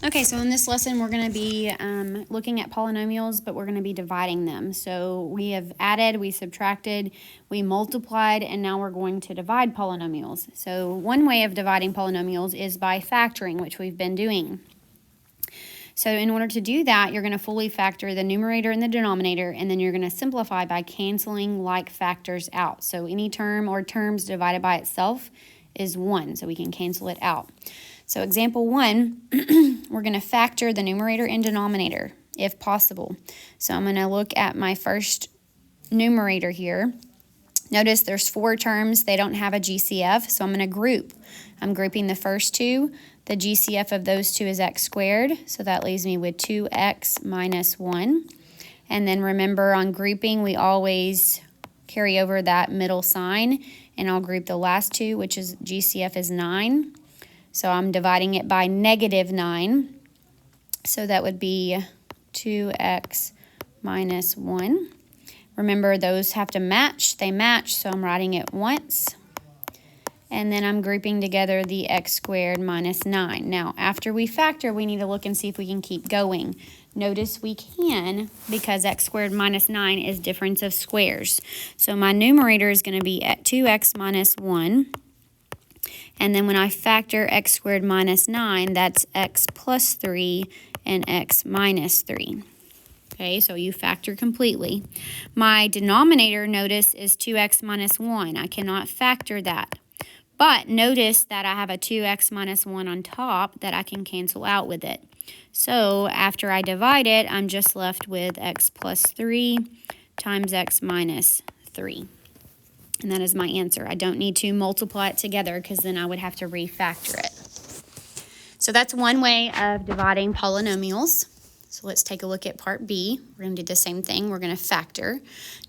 Okay, so in this lesson, we're going to be looking at polynomials, but we're going to be dividing them. So we have added, we subtracted, we multiplied, and now we're going to divide polynomials. So one way of dividing polynomials is by factoring, which we've been doing. So in order to do that, you're going to fully factor the numerator and the denominator, and then you're going to simplify by canceling like factors out. So any term or terms divided by itself is 1, so we can cancel it out. So example 1, we're going to factor the numerator and denominator if possible. So I'm going to look at my first numerator here. Notice there's 4 terms. They don't have a GCF, so I'm going to group. I'm grouping the first 2. The GCF of those 2 is x squared, so that leaves me with 2x minus 1. And then remember, on grouping, we always carry over that middle sign, and I'll group the last 2, which is GCF is 9. So I'm dividing it by negative 9. So that would be 2x minus 1. Remember, those have to match. They match, so I'm writing it once. And then I'm grouping together the x squared minus 9. Now, after we factor, we need to look and see if we can keep going. Notice we can, because x squared minus 9 is difference of squares. So my numerator is going to be at 2x minus 1. And then when I factor x squared minus 9, that's x plus 3 and x minus 3. Okay, so you factor completely. My denominator, notice, is 2x minus 1. I cannot factor that. But notice that I have a 2x minus 1 on top that I can cancel out with it. So after I divide it, I'm just left with x plus 3 times x minus 3. And that is my answer. I don't need to multiply it together because then I would have to refactor it. So that's one way of dividing polynomials. So let's take a look at part B. We're going to do the same thing. We're going to factor.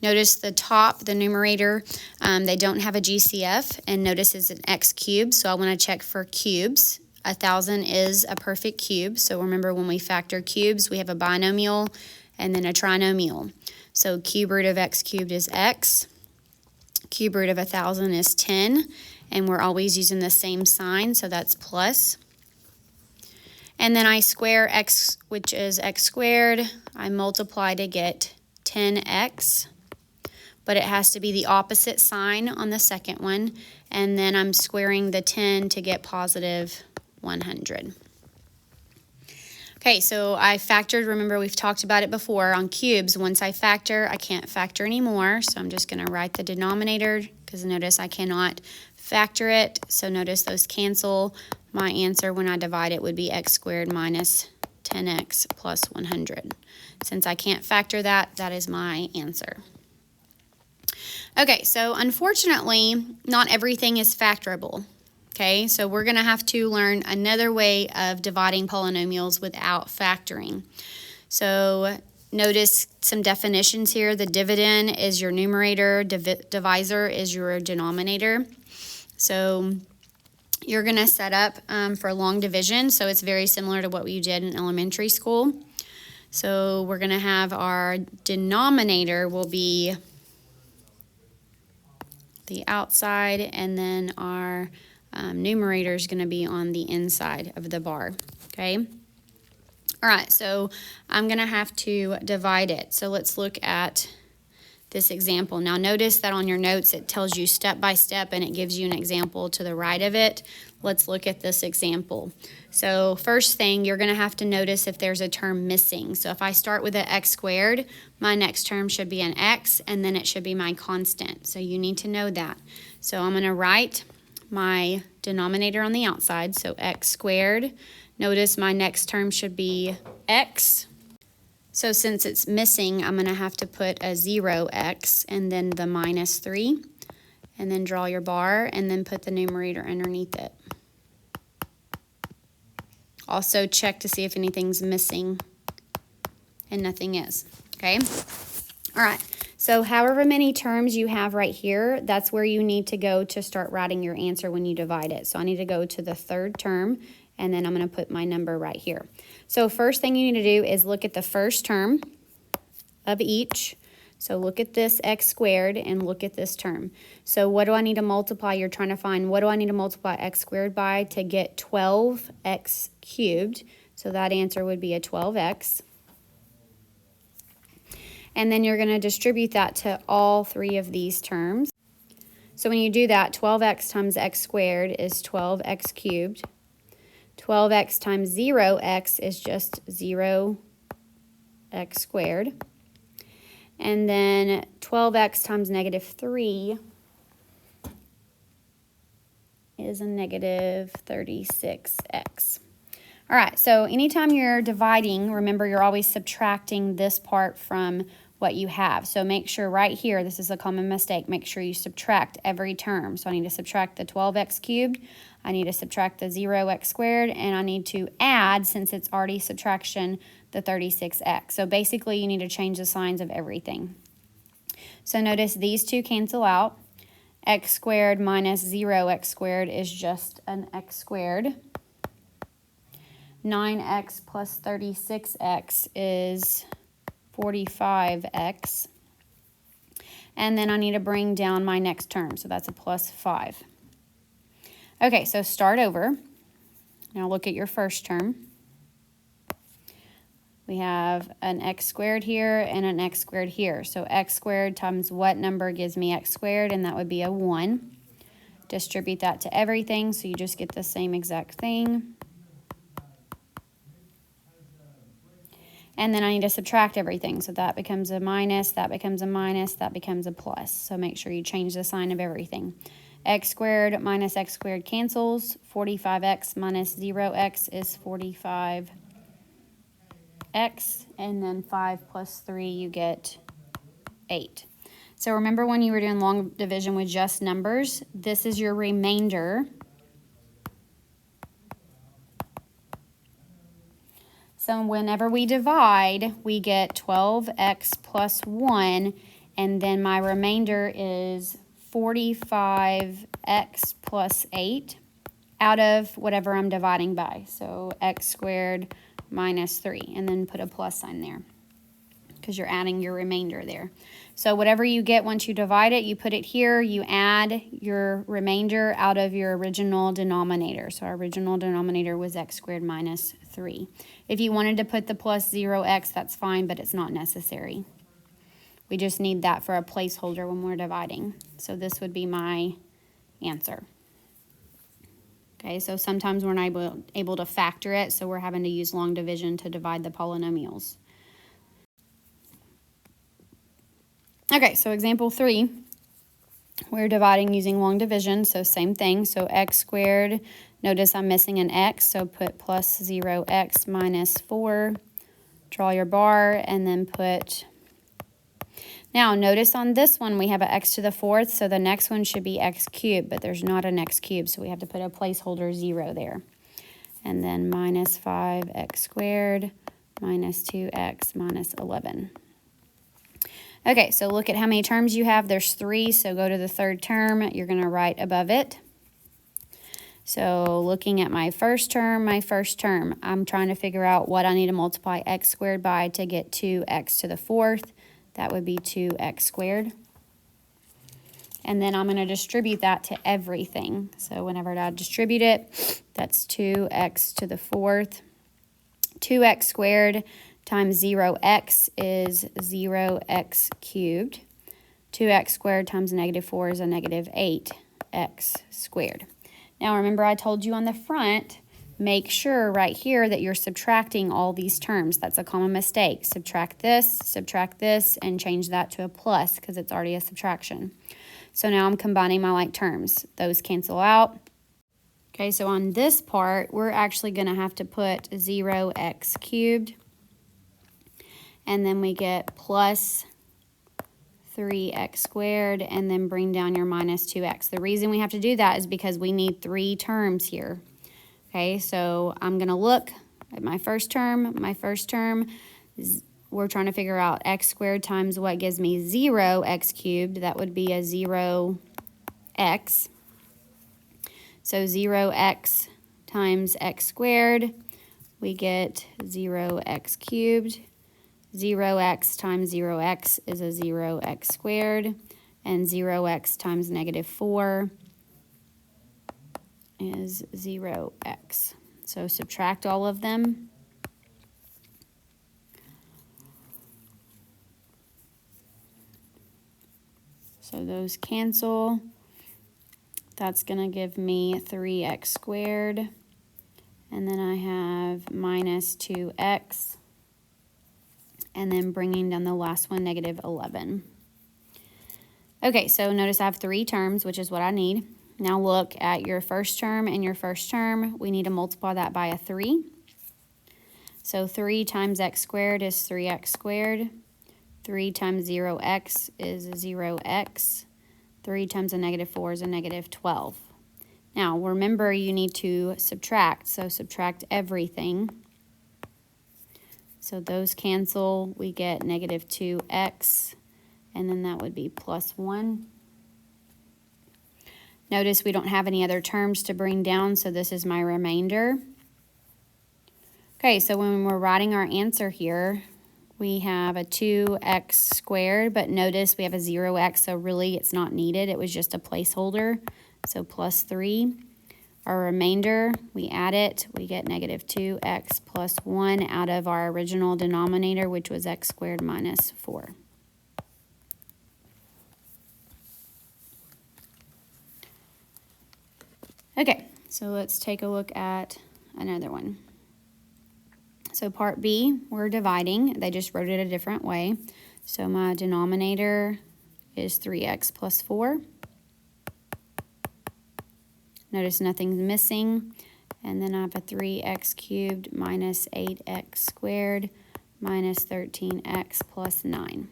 Notice the top, the numerator, they don't have a GCF, and notice it's an x cubed, so I want to check for cubes. 1,000 is a perfect cube, so remember when we factor cubes, we have a binomial and then a trinomial. So cube root of x cubed is x. Cube root of 1,000 is 10, and we're always using the same sign, so that's plus. And then I square x, which is x squared. I multiply to get 10x, but it has to be the opposite sign on the second one. And then I'm squaring the 10 to get positive 100. Okay, so I factored. Remember, we've talked about it before on cubes. Once I factor, I can't factor anymore. So I'm just going to write the denominator because notice I cannot factor it. So notice those cancel. My answer when I divide it would be x squared minus 10x plus 100. Since I can't factor that, that is my answer. Okay, so unfortunately, not everything is factorable. Okay, so we're going to have to learn another way of dividing polynomials without factoring. So notice some definitions here. The dividend is your numerator, divisor is your denominator. So you're going to set up for long division, so it's very similar to what you did in elementary school. So we're going to have our denominator will be the outside, and then our numerator is going to be on the inside of the bar, okay? All right, so I'm going to have to divide it. So let's look at this example. Now notice that on your notes it tells you step by step and it gives you an example to the right of it. Let's look at this example. So first thing, you're going to have to notice if there's a term missing. So if I start with an x squared, my next term should be an x, and then it should be my constant. So you need to know that. So I'm going to write my denominator on the outside, so x squared. Notice my next term should be x. So since it's missing, I'm going to have to put a 0x and then the minus 3, and then draw your bar and then put the numerator underneath it. Also check to see if anything's missing, and nothing is, okay? All right, so however many terms you have right here, that's where you need to go to start writing your answer when you divide it. So I need to go to the third term, and then I'm going to put my number right here. So first thing you need to do is look at the first term of each. So look at this x squared and look at this term. So what do I need to multiply? You're trying to find what do I need to multiply x squared by to get 12x cubed. So that answer would be a 12x. And then you're going to distribute that to all three of these terms. So when you do that, 12x times x squared is 12x cubed. 12x times 0x is just 0x squared. And then 12x times negative 3 is a negative 36x. All right, so anytime you're dividing, remember you're always subtracting this part from what you have. So make sure right here, this is a common mistake, make sure you subtract every term. So I need to subtract the 12x cubed, I need to subtract the 0x squared, and I need to add, since it's already subtraction, the 36x. So basically you need to change the signs of everything. So notice these two cancel out. X squared minus 0x squared is just an x squared. 9x plus 36x is 45x. And then I need to bring down my next term, so that's a plus 5. Okay, so start over. Now look at your first term. We have an x squared here and an x squared here. So x squared times what number gives me x squared, and that would be a 1. Distribute that to everything, so you just get the same exact thing. And then I need to subtract everything. So that becomes a minus, that becomes a minus, that becomes a plus. So make sure you change the sign of everything. X squared minus x squared cancels. 45x minus 0x is 45x. And then 5 plus 3, you get 8. So remember when you were doing long division with just numbers, this is your remainder. So whenever we divide, we get 12x plus 1, and then my remainder is 45x plus 8 out of whatever I'm dividing by. So x squared minus 3, and then put a plus sign there because you're adding your remainder there. So whatever you get once you divide it, you put it here, you add your remainder out of your original denominator. So our original denominator was x squared minus 3. If you wanted to put the plus 0x, that's fine, but it's not necessary. We just need that for a placeholder when we're dividing. So this would be my answer. Okay, so sometimes we're not able to factor it, so we're having to use long division to divide the polynomials. Okay, so example 3, we're dividing using long division, so same thing. So x squared, notice I'm missing an x, so put plus 0x minus 4, draw your bar, and then put... Now, notice on this one we have an x to the 4th, so the next one should be x cubed, but there's not an x cubed, so we have to put a placeholder 0 there. And then minus 5x squared minus 2x minus 11. Okay, so look at how many terms you have. There's 3, so go to the third term. You're going to write above it. So looking at my first term, I'm trying to figure out what I need to multiply x squared by to get 2x to the 4th. That would be 2x squared. And then I'm going to distribute that to everything. So whenever I distribute it, that's 2x to the 4th. 2x squared times 0x is 0x cubed. 2x squared times negative 4 is a negative 8x squared. Now remember I told you on the front, make sure right here that you're subtracting all these terms. That's a common mistake. Subtract this, and change that to a plus because it's already a subtraction. So now I'm combining my like terms. Those cancel out. Okay, so on this part, we're actually going to have to put 0x cubed. And then we get plus 3x squared, and then bring down your minus 2x. The reason we have to do that is because we need 3 terms here. Okay, so I'm going to look at my first term. My first term, we're trying to figure out x squared times what gives me 0x cubed. That would be a 0x. So 0x times x squared, we get 0x cubed. 0x times 0x is a 0x squared, and 0x times -4 is 0x. So subtract all of them. So those cancel. That's going to give me 3x squared. And then I have minus 2x. And then bringing down the last one, -11. Okay, so notice I have 3 terms, which is what I need. Now look at your first term and your first term. We need to multiply that by a 3. So 3 times x squared is 3x squared. 3 times 0x is 0x. 3 times a -4 is a -12. Now remember, you need to subtract, so subtract everything. So those cancel, we get -2x, and then that would be +1. Notice we don't have any other terms to bring down, so this is my remainder. Okay, so when we're writing our answer here, we have a 2x squared, but notice we have a 0x, so really it's not needed. It was just a placeholder, so +3. Our remainder, we add it, we get -2x plus 1 out of our original denominator, which was x squared minus 4. Okay, so let's take a look at another one. So part B, we're dividing. They just wrote it a different way. So my denominator is 3x plus 4. Notice nothing's missing. And then I have a 3x cubed minus 8x squared minus 13x plus 9.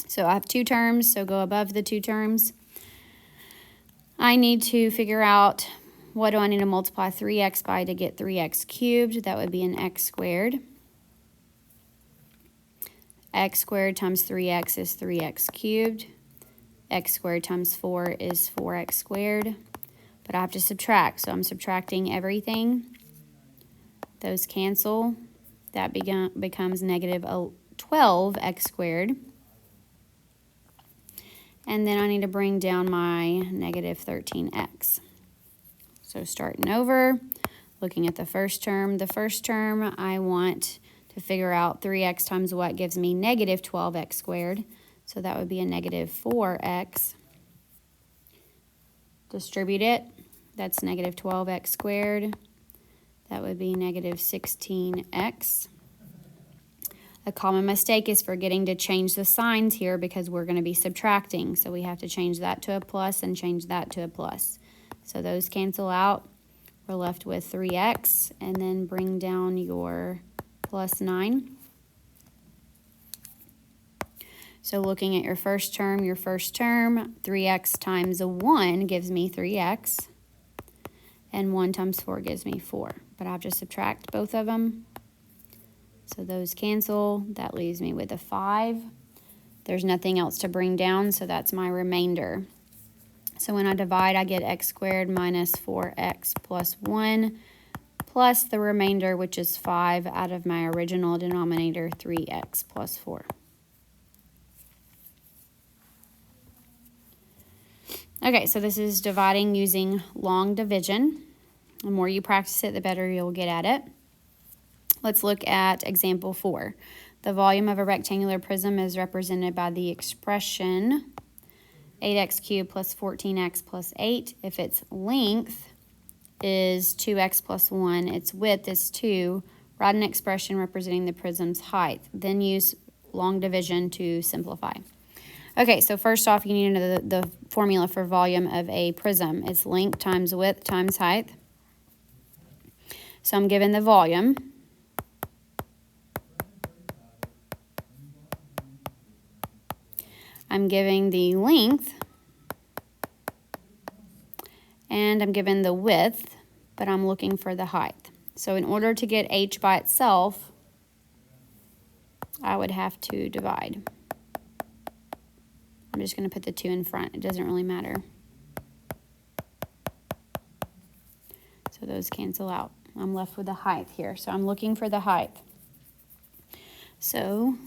So I have 2 terms, so go above the 2 terms. I need to figure out, what do I need to multiply 3x by to get 3x cubed? That would be an x squared. X squared times 3x is 3x cubed. X squared times 4 is 4x squared. But I have to subtract, so I'm subtracting everything. Those cancel. That becomes -12x squared. And then I need to bring down my -13x. So starting over, looking at the first term. The first term, I want to figure out 3x times what gives me -12x squared. So that would be a -4x. Distribute it. That's -12x squared. That would be -16x. A common mistake is forgetting to change the signs here because we're going to be subtracting. So we have to change that to a plus and change that to a plus. So those cancel out. We're left with 3x, and then bring down your plus 9. So looking at your first term, 3x times a 1 gives me 3x, and 1 times 4 gives me 4. But I have to subtract both of them. So those cancel. That leaves me with a 5. There's nothing else to bring down, so that's my remainder. So when I divide, I get x squared minus 4x plus 1 plus the remainder, which is 5 out of my original denominator, 3x plus 4. Okay, so this is dividing using long division. The more you practice it, the better you'll get at it. Let's look at example 4. The volume of a rectangular prism is represented by the expression 8x cubed plus 14x plus 8. If its length is 2x plus 1, its width is 2, write an expression representing the prism's height. Then use long division to simplify. Okay, so first off, you need to know the formula for volume of a prism. It's length times width times height. So I'm given the volume. I'm giving the length. And I'm given the width, but I'm looking for the height. So in order to get h by itself, I would have to divide. I'm just going to put the 2 in front. It doesn't really matter. So those cancel out. I'm left with the height here. So I'm looking for the height. So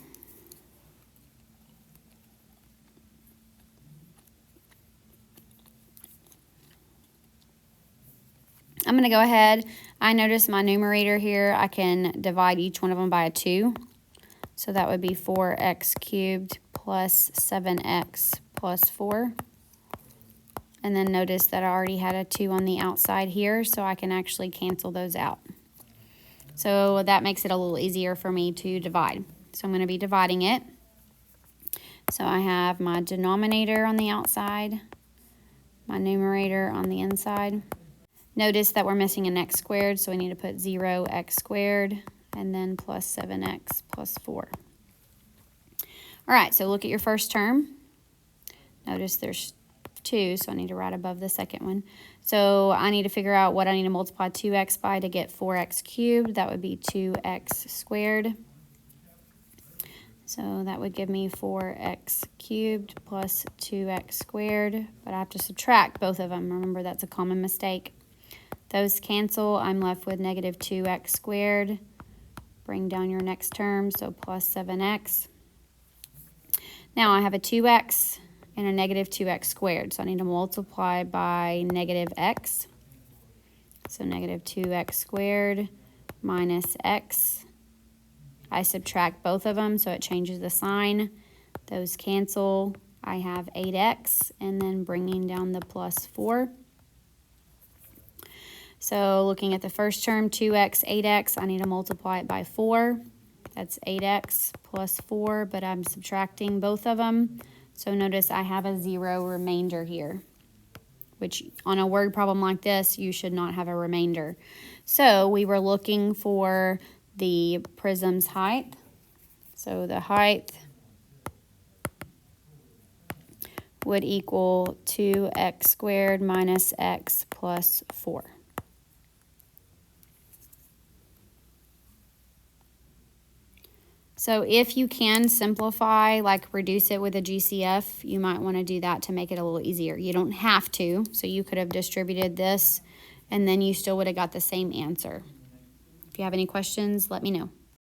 I'm going to go ahead. I notice my numerator here, I can divide each one of them by a 2. So that would be 4x cubed plus 7x plus 4. And then notice that I already had a 2 on the outside here, so I can actually cancel those out. So that makes it a little easier for me to divide. So I'm going to be dividing it. So I have my denominator on the outside, my numerator on the inside. Notice that we're missing an x squared, so we need to put 0x squared and then plus 7x plus 4. All right, so look at your first term. Notice there's 2, so I need to write above the second one. So I need to figure out what I need to multiply 2x by to get 4x cubed. That would be 2x squared. So that would give me 4x cubed plus 2x squared, but I have to subtract both of them. Remember, that's a common mistake. Those cancel. I'm left with negative 2x squared. Bring down your next term, so plus 7x. Now I have a 2x and a negative 2x squared, so I need to multiply by negative x. So negative 2x squared minus x. I subtract both of them, so it changes the sign. Those cancel. I have 8x, and then bringing down the plus 4. So looking at the first term, 2x, 8x, I need to multiply it by 4. That's 8x plus 4, but I'm subtracting both of them. So notice I have a 0 remainder here, which on a word problem like this, you should not have a remainder. So we were looking for the prism's height. So the height would equal 2x squared minus x plus 4. So if you can simplify, like reduce it with a GCF, you might want to do that to make it a little easier. You don't have to, so you could have distributed this, and then you still would have got the same answer. If you have any questions, let me know.